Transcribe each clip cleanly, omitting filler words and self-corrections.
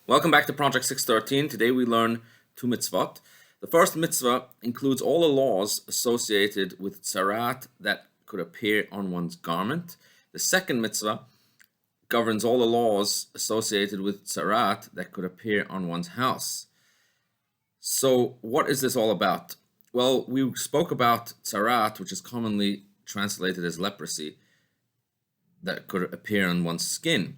Welcome back to Project 613. Today we learn two mitzvot. The first mitzvah includes all the laws associated with Tzara'at that could appear on one's garment. The second mitzvah governs all the laws associated with Tzara'at that could appear on one's house. So what is this all about? Well, we spoke about Tzara'at, which is commonly translated as leprosy, that could appear on one's skin.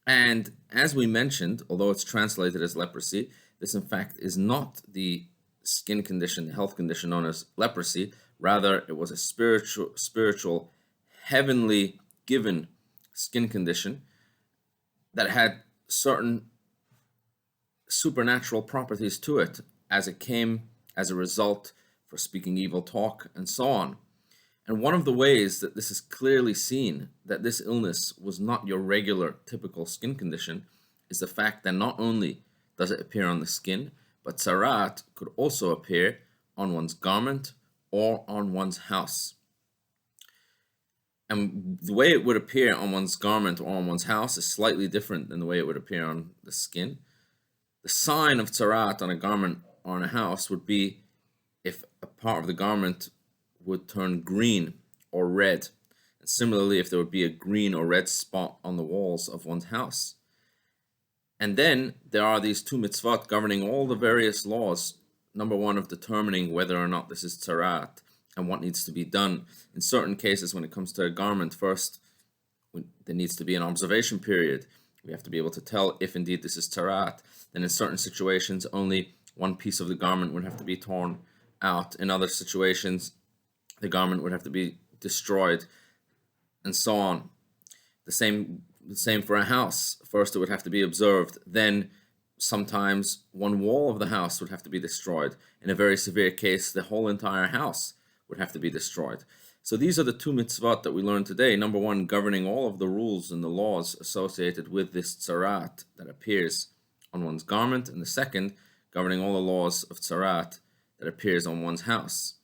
And as we mentioned, although it's translated as leprosy, this in fact is not the skin condition, the health condition known as leprosy. Rather, it was a spiritual, heavenly given skin condition that had certain supernatural properties to it as it came as a result for speaking evil talk and so on. And one of the ways that this is clearly seen, that this illness was not your regular, typical skin condition, is the fact that not only does it appear on the skin, but Tzara'at could also appear on one's garment or on one's house. And the way it would appear on one's garment or on one's house is slightly different than the way it would appear on the skin. The sign of Tzara'at on a garment or on a house would be if a part of the garment would turn green or red, and similarly if there would be a green or red spot on the walls of one's house. And then there are these two mitzvot governing all the various laws. Number one, of determining whether or not this is Tzara'at and what needs to be done. In certain cases, when it comes to a garment, first there needs to be an observation period. We have to be able to tell if indeed this is Tzara'at. Then in certain situations, only one piece of the garment would have to be torn out. In other situations, the garment would have to be destroyed, and so on. The same for a house. First, it would have to be observed. Then, sometimes one wall of the house would have to be destroyed. In a very severe case, the whole entire house would have to be destroyed. So these are the two mitzvot that we learned today. Number one, governing all of the rules and the laws associated with this Tzara'at that appears on one's garment, and the second, governing all the laws of Tzara'at that appears on one's house.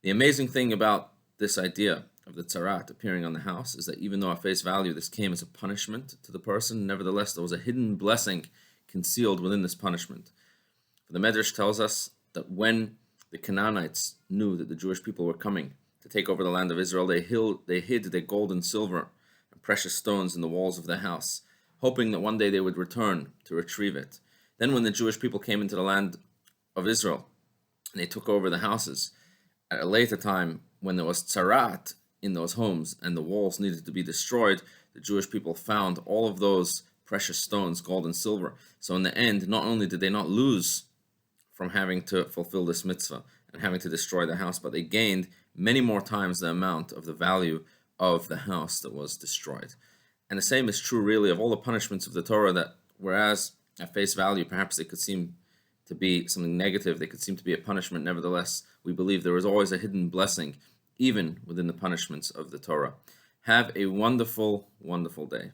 The amazing thing about this idea of the Tzara'at appearing on the house is that even though at face value this came as a punishment to the person, nevertheless there was a hidden blessing concealed within this punishment. For the Medrash tells us that when the Canaanites knew that the Jewish people were coming to take over the land of Israel, they hid their gold and silver and precious stones in the walls of their house, hoping that one day they would return to retrieve it. Then when the Jewish people came into the land of Israel and they took over the houses, at a later time, when there was Tzara'at in those homes and the walls needed to be destroyed, the Jewish people found all of those precious stones, gold and silver. So in the end, not only did they not lose from having to fulfill this mitzvah and having to destroy the house, but they gained many more times the amount of the value of the house that was destroyed. And the same is true really of all the punishments of the Torah, that whereas at face value perhaps they could seem to be something negative, they could seem to be a punishment, nevertheless, we believe there is always a hidden blessing, even within the punishments of the Torah. Have a wonderful, wonderful day.